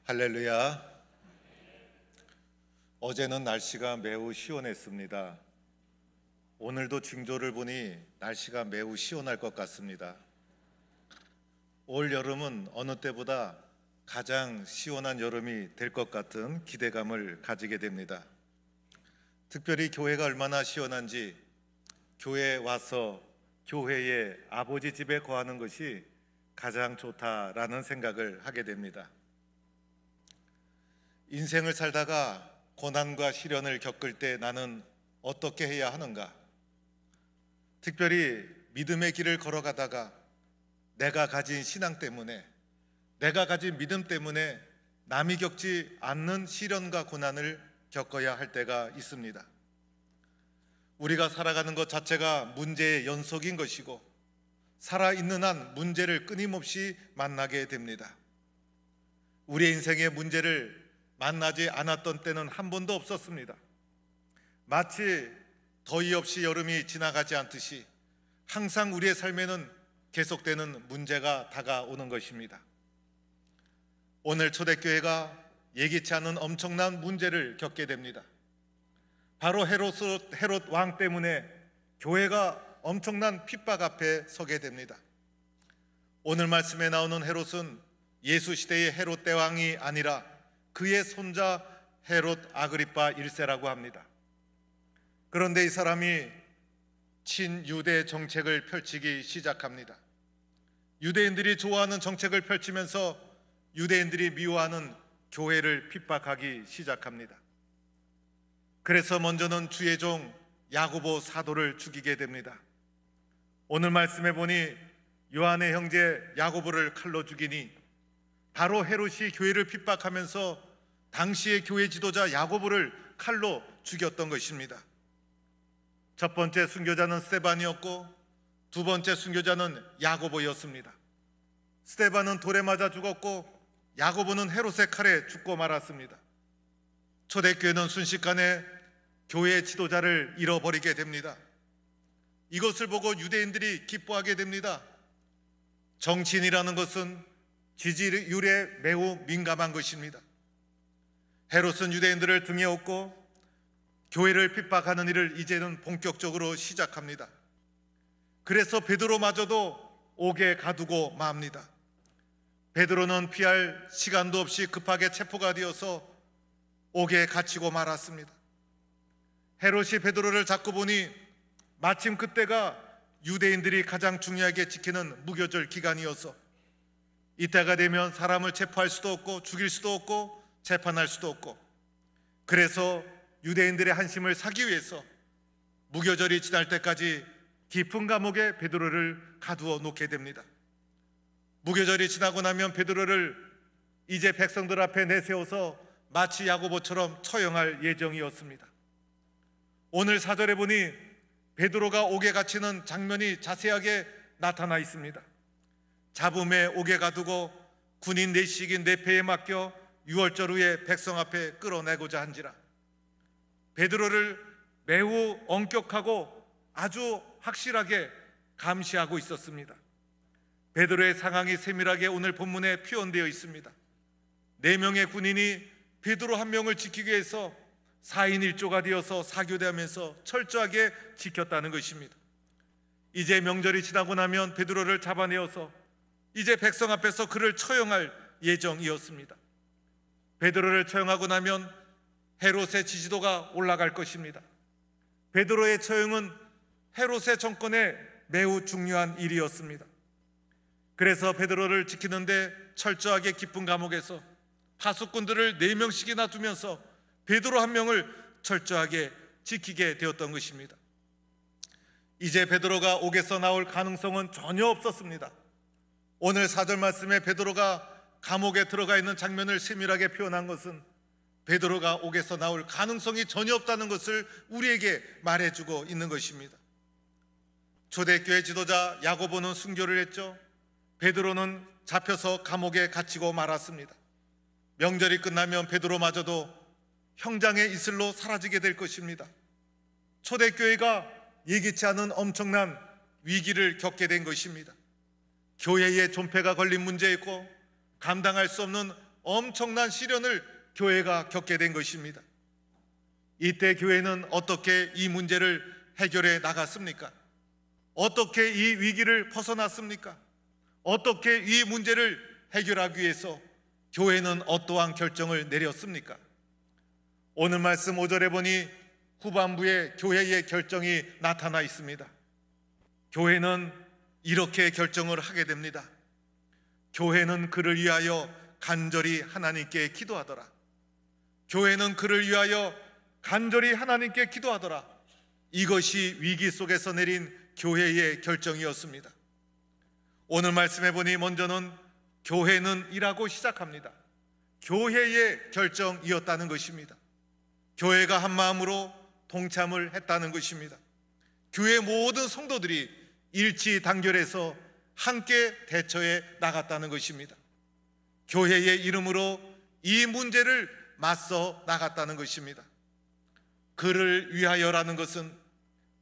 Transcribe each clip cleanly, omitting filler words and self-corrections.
할렐루야. 어제는 날씨가 매우 시원했습니다. 오늘도 징조를 보니 날씨가 매우 시원할 것 같습니다. 올 여름은 어느 때보다 가장 시원한 여름이 될 것 같은 기대감을 가지게 됩니다. 특별히 교회가 얼마나 시원한지 교회에 와서 교회의 아버지 집에 거하는 것이 가장 좋다라는 생각을 하게 됩니다. 인생을 살다가 고난과 시련을 겪을 때 나는 어떻게 해야 하는가? 특별히 믿음의 길을 걸어가다가 내가 가진 신앙 때문에, 내가 가진 믿음 때문에 남이 겪지 않는 시련과 고난을 겪어야 할 때가 있습니다. 우리가 살아가는 것 자체가 문제의 연속인 것이고, 살아있는 한 문제를 끊임없이 만나게 됩니다. 우리의 인생의 문제를 만나지 않았던 때는 한 번도 없었습니다. 마치 더위 없이 여름이 지나가지 않듯이 항상 우리의 삶에는 계속되는 문제가 다가오는 것입니다. 오늘 초대교회가 예기치 않은 엄청난 문제를 겪게 됩니다. 바로 헤롯 왕 때문에 교회가 엄청난 핍박 앞에 서게 됩니다. 오늘 말씀에 나오는 헤롯은 예수 시대의 헤롯 대왕이 아니라 그의 손자 헤롯 아그리파 1세라고 합니다. 그런데 이 사람이 친유대 정책을 펼치기 시작합니다. 유대인들이 좋아하는 정책을 펼치면서 유대인들이 미워하는 교회를 핍박하기 시작합니다. 그래서 먼저는 주의 종 야고보 사도를 죽이게 됩니다. 오늘 말씀해 보니 요한의 형제 야고보를 칼로 죽이니 바로 헤롯이 교회를 핍박하면서 당시의 교회 지도자 야고보를 칼로 죽였던 것입니다. 첫 번째 순교자는 스데반이었고 두 번째 순교자는 야고보였습니다. 스데반은 돌에 맞아 죽었고 야고보는 헤롯의 칼에 죽고 말았습니다. 초대교회는 순식간에 교회의 지도자를 잃어버리게 됩니다. 이것을 보고 유대인들이 기뻐하게 됩니다. 정치인이라는 것은 지지율에 매우 민감한 것입니다. 헤롯은 유대인들을 등에 업고 교회를 핍박하는 일을 이제는 본격적으로 시작합니다. 그래서 베드로마저도 옥에 가두고 맙니다. 베드로는 피할 시간도 없이 급하게 체포가 되어서 옥에 갇히고 말았습니다. 헤롯이 베드로를 잡고 보니 마침 그때가 유대인들이 가장 중요하게 지키는 무교절 기간이어서 이때가 되면 사람을 체포할 수도 없고 죽일 수도 없고 재판할 수도 없고, 그래서 유대인들의 한심을 사기 위해서 무교절이 지날 때까지 깊은 감옥에 베드로를 가두어 놓게 됩니다. 무교절이 지나고 나면 베드로를 이제 백성들 앞에 내세워서 마치 야고보처럼 처형할 예정이었습니다. 오늘 사절에 보니 베드로가 옥에 갇히는 장면이 자세하게 나타나 있습니다. 잡음에 옥에 가두고 군인 내식인 내패에 맡겨 유월절 후에 백성 앞에 끌어내고자 한지라. 베드로를 매우 엄격하고 아주 확실하게 감시하고 있었습니다. 베드로의 상황이 세밀하게 오늘 본문에 표현되어 있습니다. 4명의 군인이 베드로 한 명을 지키기 위해서 4인 1조가 되어서 사교대하면서 철저하게 지켰다는 것입니다. 이제 명절이 지나고 나면 베드로를 잡아내어서 이제 백성 앞에서 그를 처형할 예정이었습니다. 베드로를 처형하고 나면 헤롯의 지지도가 올라갈 것입니다. 베드로의 처형은 헤롯의 정권에 매우 중요한 일이었습니다. 그래서 베드로를 지키는데 철저하게 깊은 감옥에서 파수꾼들을 4명씩이나 두면서 베드로 한 명을 철저하게 지키게 되었던 것입니다. 이제 베드로가 옥에서 나올 가능성은 전혀 없었습니다. 오늘 4절 말씀에 베드로가 감옥에 들어가 있는 장면을 세밀하게 표현한 것은 베드로가 옥에서 나올 가능성이 전혀 없다는 것을 우리에게 말해주고 있는 것입니다. 초대교회 지도자 야고보는 순교를 했죠. 베드로는 잡혀서 감옥에 갇히고 말았습니다. 명절이 끝나면 베드로마저도 형장의 이슬로 사라지게 될 것입니다. 초대교회가 예기치 않은 엄청난 위기를 겪게 된 것입니다. 교회에 존폐가 걸린 문제였고 감당할 수 없는 엄청난 시련을 교회가 겪게 된 것입니다. 이때 교회는 어떻게 이 문제를 해결해 나갔습니까? 어떻게 이 위기를 벗어났습니까? 어떻게 이 문제를 해결하기 위해서 교회는 어떠한 결정을 내렸습니까? 오늘 말씀 5절에 보니 후반부에 교회의 결정이 나타나 있습니다. 교회는 이렇게 결정을 하게 됩니다. 교회는 그를 위하여 간절히 하나님께 기도하더라. 교회는 그를 위하여 간절히 하나님께 기도하더라. 이것이 위기 속에서 내린 교회의 결정이었습니다. 오늘 말씀해 보니 먼저는 교회는 이라고 시작합니다. 교회의 결정이었다는 것입니다. 교회가 한 마음으로 동참을 했다는 것입니다. 교회 모든 성도들이 일치단결해서 함께 대처해 나갔다는 것입니다. 교회의 이름으로 이 문제를 맞서 나갔다는 것입니다. 그를 위하여라는 것은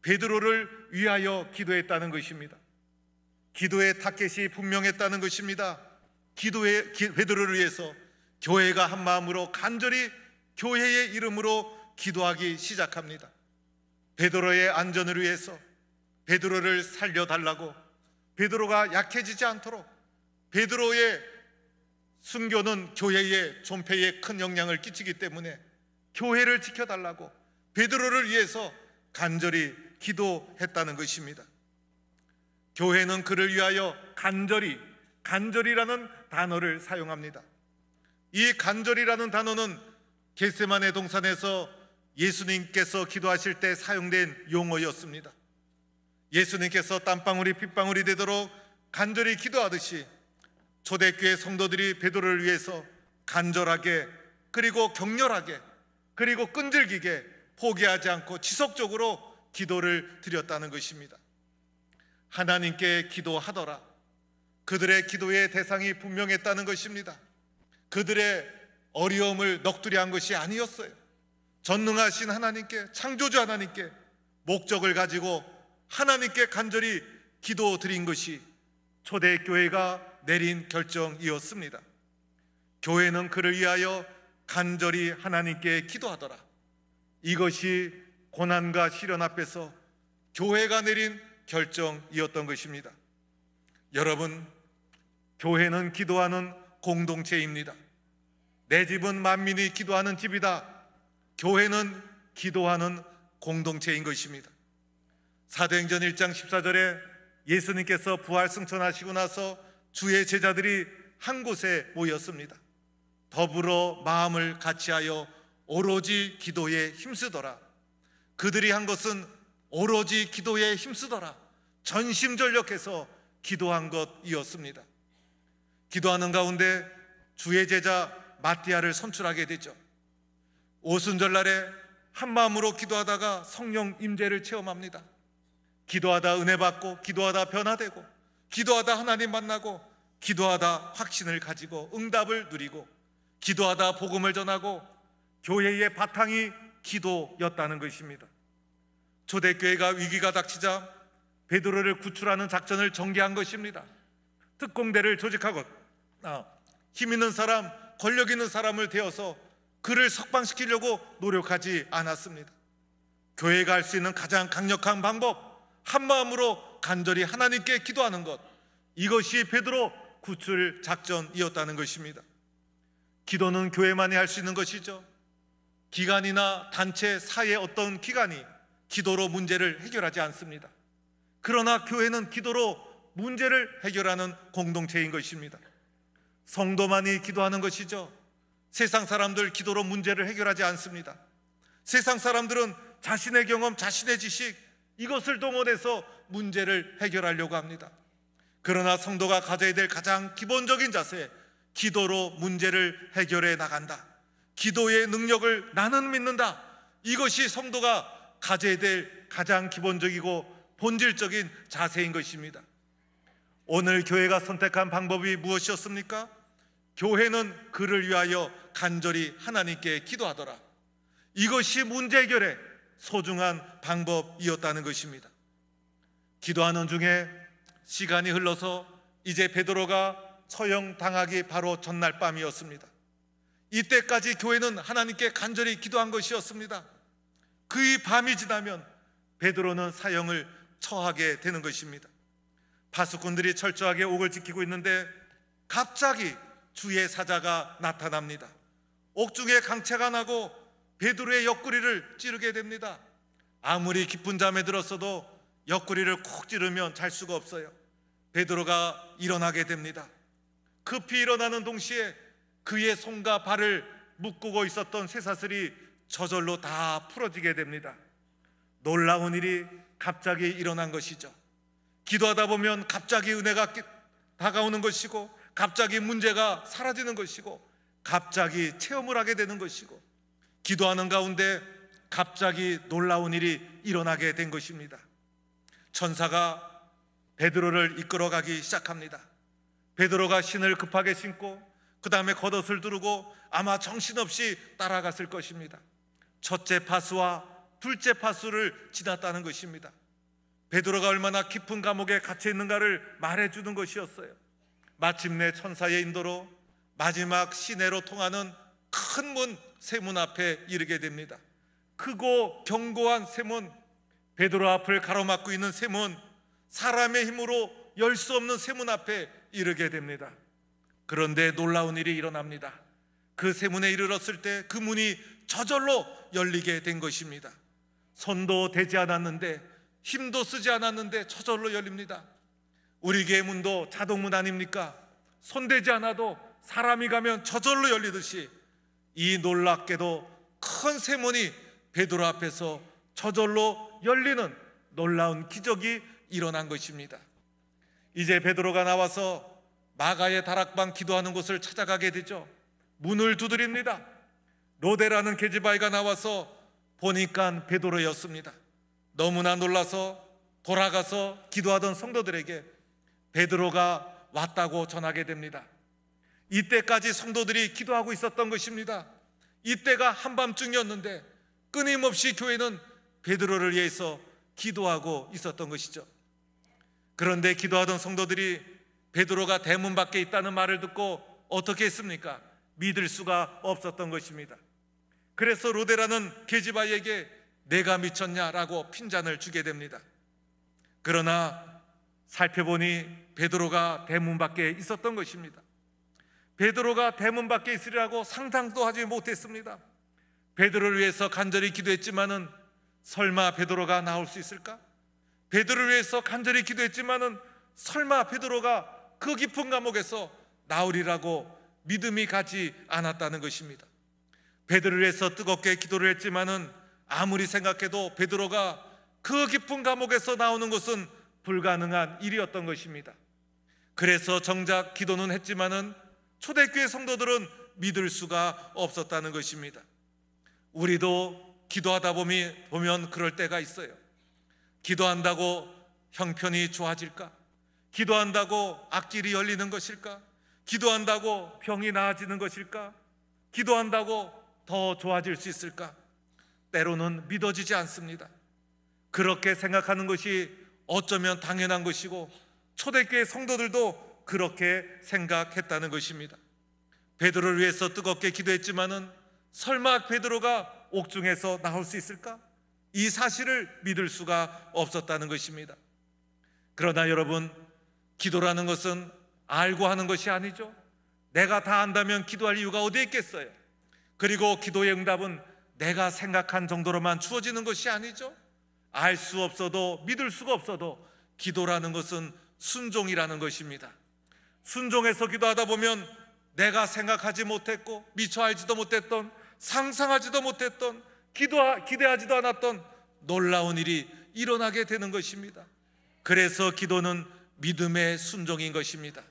베드로를 위하여 기도했다는 것입니다. 기도의 타겟이 분명했다는 것입니다. 베드로를 위해서 교회가 한 마음으로 간절히 교회의 이름으로 기도하기 시작합니다. 베드로의 안전을 위해서 베드로를 살려달라고, 베드로가 약해지지 않도록, 베드로의 순교는 교회의 존폐에 큰 영향을 끼치기 때문에 교회를 지켜달라고 베드로를 위해서 간절히 기도했다는 것입니다. 교회는 그를 위하여 간절이라는 단어를 사용합니다. 이 간절이라는 단어는 겟세마네 동산에서 예수님께서 기도하실 때 사용된 용어였습니다. 예수님께서 땀방울이 핏방울이 되도록 간절히 기도하듯이 초대교회 성도들이 베드로를 위해서 간절하게, 그리고 격렬하게, 그리고 끈질기게 포기하지 않고 지속적으로 기도를 드렸다는 것입니다. 하나님께 기도하더라. 그들의 기도의 대상이 분명했다는 것입니다. 그들의 어려움을 넋두리한 것이 아니었어요. 전능하신 하나님께, 창조주 하나님께 목적을 가지고 하나님께 간절히 기도드린 것이 초대교회가 내린 결정이었습니다. 교회는 그를 위하여 간절히 하나님께 기도하더라. 이것이 고난과 시련 앞에서 교회가 내린 결정이었던 것입니다. 여러분, 교회는 기도하는 공동체입니다. 내 집은 만민이 기도하는 집이다. 교회는 기도하는 공동체인 것입니다. 사도행전 1장 14절에 예수님께서 부활 승천하시고 나서 주의 제자들이 한 곳에 모였습니다. 더불어 마음을 같이하여 오로지 기도에 힘쓰더라. 그들이 한 것은 오로지 기도에 힘쓰더라. 전심전력해서 기도한 것이었습니다. 기도하는 가운데 주의 제자 마띠아를 선출하게 되죠. 오순절날에 한 마음으로 기도하다가 성령 임재를 체험합니다. 기도하다 은혜 받고, 기도하다 변화되고, 기도하다 하나님 만나고, 기도하다 확신을 가지고 응답을 누리고, 기도하다 복음을 전하고, 교회의 바탕이 기도였다는 것입니다. 초대교회가 위기가 닥치자 베드로를 구출하는 작전을 전개한 것입니다. 특공대를 조직하고 힘 있는 사람, 권력 있는 사람을 대어서 그를 석방시키려고 노력하지 않았습니다. 교회가 할 수 있는 가장 강력한 방법, 한 마음으로 간절히 하나님께 기도하는 것, 이것이 베드로 구출 작전이었다는 것입니다. 기도는 교회만이 할 수 있는 것이죠. 기관이나 단체, 사회 어떤 기관이 기도로 문제를 해결하지 않습니다. 그러나 교회는 기도로 문제를 해결하는 공동체인 것입니다. 성도만이 기도하는 것이죠. 세상 사람들 기도로 문제를 해결하지 않습니다. 세상 사람들은 자신의 경험, 자신의 지식, 이것을 동원해서 문제를 해결하려고 합니다. 그러나 성도가 가져야 될 가장 기본적인 자세, 기도로 문제를 해결해 나간다. 기도의 능력을 나는 믿는다. 이것이 성도가 가져야 될 가장 기본적이고 본질적인 자세인 것입니다. 오늘 교회가 선택한 방법이 무엇이었습니까? 교회는 그를 위하여 간절히 하나님께 기도하더라. 이것이 문제 해결의 소중한 방법이었다는 것입니다. 기도하는 중에 시간이 흘러서 이제 베드로가 처형당하기 바로 전날 밤이었습니다. 이때까지 교회는 하나님께 간절히 기도한 것이었습니다. 그 밤이 지나면 베드로는 사형을 처하게 되는 것입니다. 파수꾼들이 철저하게 옥을 지키고 있는데 갑자기 주의 사자가 나타납니다. 옥중에 강채가 나고 베드로의 옆구리를 찌르게 됩니다. 아무리 깊은 잠에 들었어도 옆구리를 콕 찌르면 잘 수가 없어요. 베드로가 일어나게 됩니다. 급히 일어나는 동시에 그의 손과 발을 묶고 있었던 쇠사슬이 저절로 다 풀어지게 됩니다. 놀라운 일이 갑자기 일어난 것이죠. 기도하다 보면 갑자기 은혜가 다가오는 것이고, 갑자기 문제가 사라지는 것이고, 갑자기 체험을 하게 되는 것이고, 기도하는 가운데 갑자기 놀라운 일이 일어나게 된 것입니다. 천사가 베드로를 이끌어가기 시작합니다. 베드로가 신을 급하게 신고 그 다음에 겉옷을 두르고 아마 정신없이 따라갔을 것입니다. 첫째 파수와 둘째 파수를 지났다는 것입니다. 베드로가 얼마나 깊은 감옥에 갇혀 있는가를 말해주는 것이었어요. 마침내 천사의 인도로 마지막 시내로 통하는 큰 문, 세문 앞에 이르게 됩니다. 크고 견고한 세문, 베드로 앞을 가로막고 있는 세문, 사람의 힘으로 열 수 없는 세문 앞에 이르게 됩니다. 그런데 놀라운 일이 일어납니다. 그 세문에 이르렀을 때 그 문이 저절로 열리게 된 것입니다. 손도 대지 않았는데, 힘도 쓰지 않았는데 저절로 열립니다. 우리 교회 문도 자동문 아닙니까? 손대지 않아도 사람이 가면 저절로 열리듯이 이 놀랍게도 큰 세문이 베드로 앞에서 저절로 열리는 놀라운 기적이 일어난 것입니다. 이제 베드로가 나와서 마가의 다락방 기도하는 곳을 찾아가게 되죠. 문을 두드립니다. 로데라는 계집아이가 나와서 보니까 베드로였습니다. 너무나 놀라서 돌아가서 기도하던 성도들에게 베드로가 왔다고 전하게 됩니다. 이때까지 성도들이 기도하고 있었던 것입니다. 이때가 한밤중이었는데 끊임없이 교회는 베드로를 위해서 기도하고 있었던 것이죠. 그런데 기도하던 성도들이 베드로가 대문 밖에 있다는 말을 듣고 어떻게 했습니까? 믿을 수가 없었던 것입니다. 그래서 로데라는 계집아이에게 내가 미쳤냐라고 핀잔을 주게 됩니다. 그러나 살펴보니 베드로가 대문 밖에 있었던 것입니다. 베드로가 대문 밖에 있으리라고 상상도 하지 못했습니다. 베드로를 위해서 간절히 기도했지만은 설마 베드로가 나올 수 있을까? 베드로를 위해서 간절히 기도했지만은 설마 베드로가 그 깊은 감옥에서 나오리라고 믿음이 가지 않았다는 것입니다. 베드로를 위해서 뜨겁게 기도를 했지만은 아무리 생각해도 베드로가 그 깊은 감옥에서 나오는 것은 불가능한 일이었던 것입니다. 그래서 정작 기도는 했지만은 초대교회 성도들은 믿을 수가 없었다는 것입니다. 우리도 기도하다 보면 그럴 때가 있어요. 기도한다고 형편이 좋아질까? 기도한다고 앞길이 열리는 것일까? 기도한다고 병이 나아지는 것일까? 기도한다고 더 좋아질 수 있을까? 때로는 믿어지지 않습니다. 그렇게 생각하는 것이 어쩌면 당연한 것이고 초대교회 성도들도 그렇게 생각했다는 것입니다. 베드로를 위해서 뜨겁게 기도했지만은 설마 베드로가 옥중에서 나올 수 있을까? 이 사실을 믿을 수가 없었다는 것입니다. 그러나 여러분, 기도라는 것은 알고 하는 것이 아니죠. 내가 다 안다면 기도할 이유가 어디에 있겠어요? 그리고 기도의 응답은 내가 생각한 정도로만 주어지는 것이 아니죠. 알 수 없어도, 믿을 수가 없어도 기도라는 것은 순종이라는 것입니다. 순종해서 기도하다 보면 내가 생각하지 못했고 미처 알지도 못했던, 상상하지도 못했던, 기대하지도 않았던 놀라운 일이 일어나게 되는 것입니다. 그래서 기도는 믿음의 순종인 것입니다.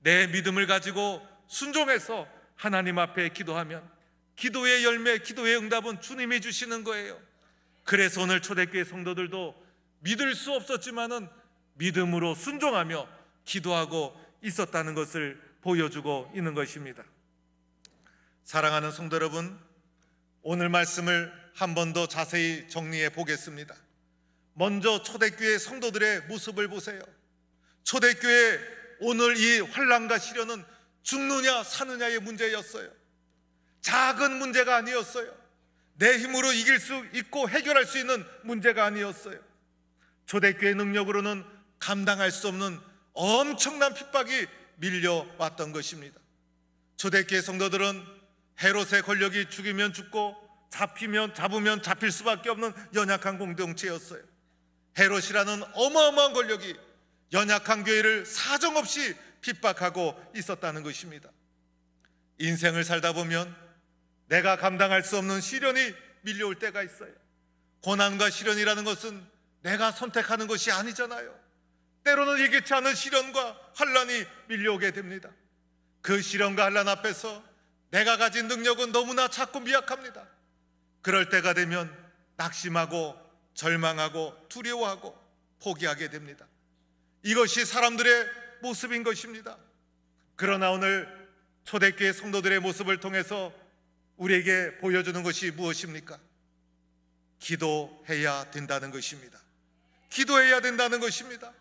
내 믿음을 가지고 순종해서 하나님 앞에 기도하면 기도의 열매, 기도의 응답은 주님이 주시는 거예요. 그래서 오늘 초대교회 성도들도 믿을 수 없었지만은 믿음으로 순종하며 기도하고 있었다는 것을 보여주고 있는 것입니다. 사랑하는 성도 여러분, 오늘 말씀을 한 번 더 자세히 정리해 보겠습니다. 먼저 초대교회 성도들의 모습을 보세요. 초대교회 오늘 이 환난과 시련은 죽느냐 사느냐의 문제였어요. 작은 문제가 아니었어요. 내 힘으로 이길 수 있고 해결할 수 있는 문제가 아니었어요. 초대교회 능력으로는 감당할 수 없는 엄청난 핍박이 밀려왔던 것입니다. 초대교회 성도들은 헤롯의 권력이 죽이면 죽고 잡으면 잡힐 수밖에 없는 연약한 공동체였어요. 헤롯이라는 어마어마한 권력이 연약한 교회를 사정없이 핍박하고 있었다는 것입니다. 인생을 살다 보면 내가 감당할 수 없는 시련이 밀려올 때가 있어요. 고난과 시련이라는 것은 내가 선택하는 것이 아니잖아요. 때로는 예기치 않은 시련과 환난이 밀려오게 됩니다. 그 시련과 환난 앞에서 내가 가진 능력은 너무나 작고 미약합니다. 그럴 때가 되면 낙심하고 절망하고 두려워하고 포기하게 됩니다. 이것이 사람들의 모습인 것입니다. 그러나 오늘 초대교회 성도들의 모습을 통해서 우리에게 보여주는 것이 무엇입니까? 기도해야 된다는 것입니다. 기도해야 된다는 것입니다.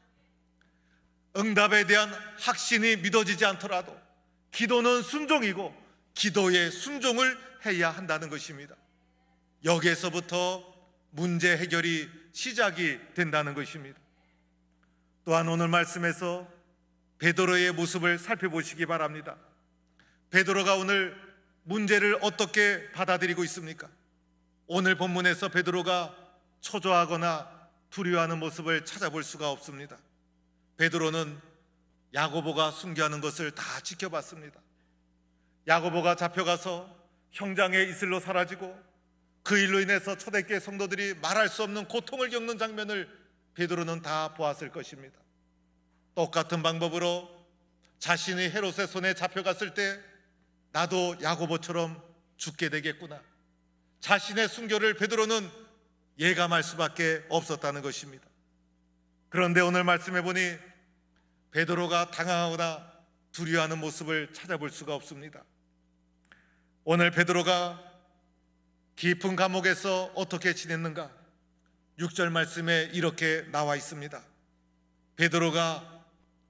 응답에 대한 확신이 믿어지지 않더라도 기도는 순종이고 기도에 순종을 해야 한다는 것입니다. 여기에서부터 문제 해결이 시작이 된다는 것입니다. 또한 오늘 말씀에서 베드로의 모습을 살펴보시기 바랍니다. 베드로가 오늘 문제를 어떻게 받아들이고 있습니까? 오늘 본문에서 베드로가 초조하거나 두려워하는 모습을 찾아볼 수가 없습니다. 베드로는 야고보가 순교하는 것을 다 지켜봤습니다. 야고보가 잡혀가서 형장의 이슬로 사라지고 그 일로 인해서 초대교회 성도들이 말할 수 없는 고통을 겪는 장면을 베드로는 다 보았을 것입니다. 똑같은 방법으로 자신이 헤롯의 손에 잡혀갔을 때 나도 야고보처럼 죽게 되겠구나, 자신의 순교를 베드로는 예감할 수밖에 없었다는 것입니다. 그런데 오늘 말씀해 보니 베드로가 당황하거나 두려워하는 모습을 찾아볼 수가 없습니다. 오늘 베드로가 깊은 감옥에서 어떻게 지냈는가? 6절 말씀에 이렇게 나와 있습니다. 베드로가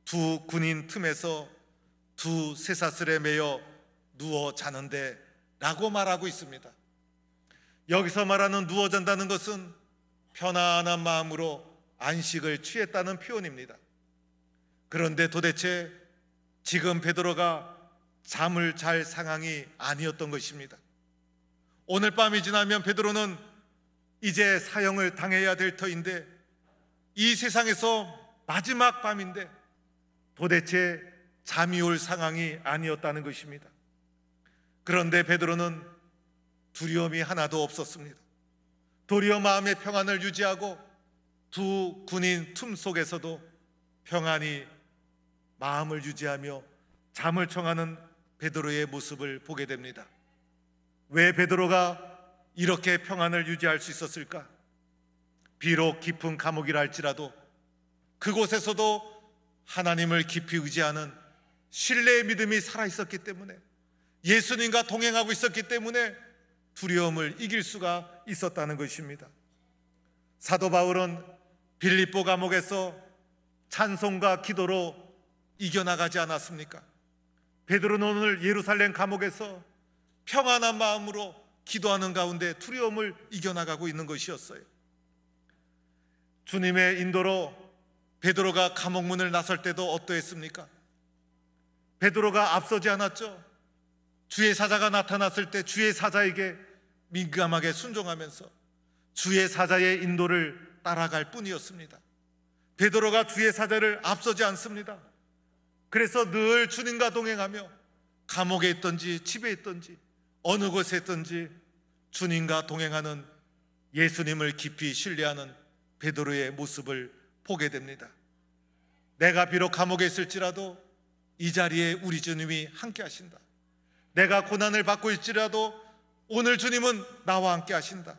두 군인 틈에서 두 쇠사슬에 매여 누워 자는데 라고 말하고 있습니다. 여기서 말하는 누워 잔다는 것은 편안한 마음으로 안식을 취했다는 표현입니다. 그런데 도대체 지금 베드로가 잠을 잘 상황이 아니었던 것입니다. 오늘 밤이 지나면 베드로는 이제 사형을 당해야 될 터인데, 이 세상에서 마지막 밤인데 도대체 잠이 올 상황이 아니었다는 것입니다. 그런데 베드로는 두려움이 하나도 없었습니다. 도리어 마음의 평안을 유지하고 두 군인 틈 속에서도 평안히 마음을 유지하며 잠을 청하는 베드로의 모습을 보게 됩니다. 왜 베드로가 이렇게 평안을 유지할 수 있었을까? 비록 깊은 감옥이라 할지라도 그곳에서도 하나님을 깊이 의지하는 신뢰의 믿음이 살아있었기 때문에, 예수님과 동행하고 있었기 때문에 두려움을 이길 수가 있었다는 것입니다. 사도 바울은 빌립보 감옥에서 찬송과 기도로 이겨나가지 않았습니까? 베드로는 오늘 예루살렘 감옥에서 평안한 마음으로 기도하는 가운데 두려움을 이겨나가고 있는 것이었어요. 주님의 인도로 베드로가 감옥 문을 나설 때도 어떠했습니까? 베드로가 앞서지 않았죠. 주의 사자가 나타났을 때 주의 사자에게 민감하게 순종하면서 주의 사자의 인도를 따라갈 뿐이었습니다. 베드로가 주의 사자를 앞서지 않습니다. 그래서 늘 주님과 동행하며 감옥에 있든지 집에 있든지 어느 곳에 있든지 주님과 동행하는, 예수님을 깊이 신뢰하는 베드로의 모습을 보게 됩니다. 내가 비록 감옥에 있을지라도 이 자리에 우리 주님이 함께 하신다. 내가 고난을 받고 있지라도 오늘 주님은 나와 함께 하신다.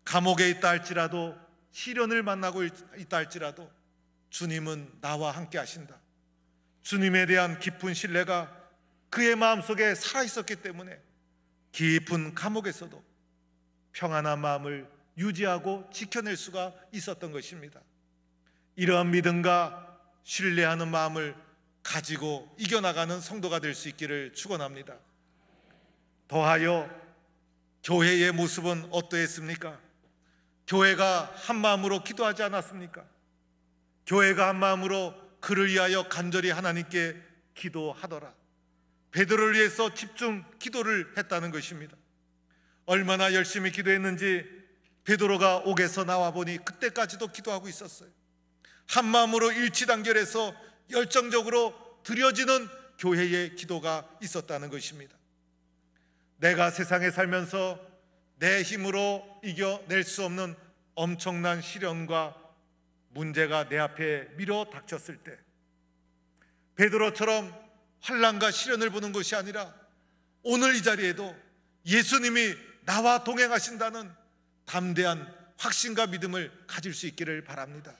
감옥에 있다 할지라도, 시련을 만나고 있다 할지라도 주님은 나와 함께 하신다. 주님에 대한 깊은 신뢰가 그의 마음속에 살아있었기 때문에 깊은 감옥에서도 평안한 마음을 유지하고 지켜낼 수가 있었던 것입니다. 이러한 믿음과 신뢰하는 마음을 가지고 이겨나가는 성도가 될 수 있기를 축원합니다. 더하여 교회의 모습은 어떠했습니까? 교회가 한 마음으로 기도하지 않았습니까? 교회가 한 마음으로 그를 위하여 간절히 하나님께 기도하더라. 베드로를 위해서 집중 기도를 했다는 것입니다. 얼마나 열심히 기도했는지 베드로가 옥에서 나와 보니 그때까지도 기도하고 있었어요. 한 마음으로 일치단결해서 열정적으로 드려지는 교회의 기도가 있었다는 것입니다. 내가 세상에 살면서 내 힘으로 이겨낼 수 없는 엄청난 시련과 문제가 내 앞에 밀어 닥쳤을 때 베드로처럼 환난과 시련을 보는 것이 아니라 오늘 이 자리에도 예수님이 나와 동행하신다는 담대한 확신과 믿음을 가질 수 있기를 바랍니다.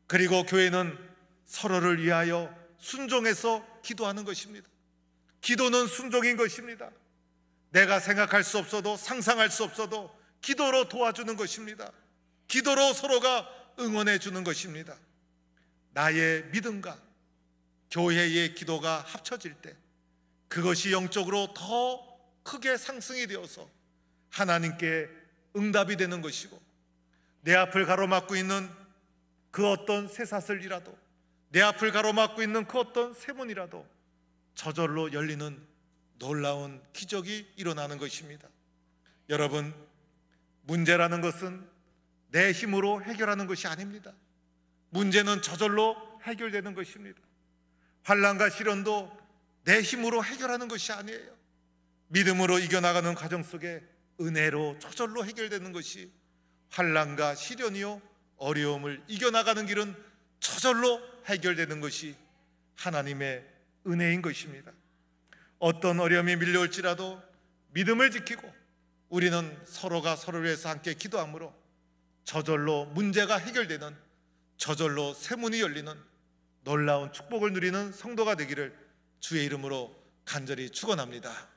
그리고 교회는 서로를 위하여 순종해서 기도하는 것입니다. 기도는 순종인 것입니다. 내가 생각할 수 없어도 상상할 수 없어도 기도로 도와주는 것입니다. 기도로 서로가 응원해 주는 것입니다. 나의 믿음과 교회의 기도가 합쳐질 때 그것이 영적으로 더 크게 상승이 되어서 하나님께 응답이 되는 것이고, 내 앞을 가로막고 있는 그 어떤 쇠사슬이라도, 내 앞을 가로막고 있는 그 어떤 세문이라도 저절로 열리는 놀라운 기적이 일어나는 것입니다. 여러분, 문제라는 것은 내 힘으로 해결하는 것이 아닙니다. 문제는 저절로 해결되는 것입니다. 환난과 시련도 내 힘으로 해결하는 것이 아니에요. 믿음으로 이겨나가는 과정 속에 은혜로 저절로 해결되는 것이 환난과 시련이요 어려움을 이겨나가는 길은 저절로 해결되는 것이 하나님의 은혜인 것입니다. 어떤 어려움이 밀려올지라도 믿음을 지키고 우리는 서로가 서로를 위해서 함께 기도함으로 저절로 문제가 해결되는, 저절로 세문이 열리는 놀라운 축복을 누리는 성도가 되기를 주의 이름으로 간절히 축원합니다.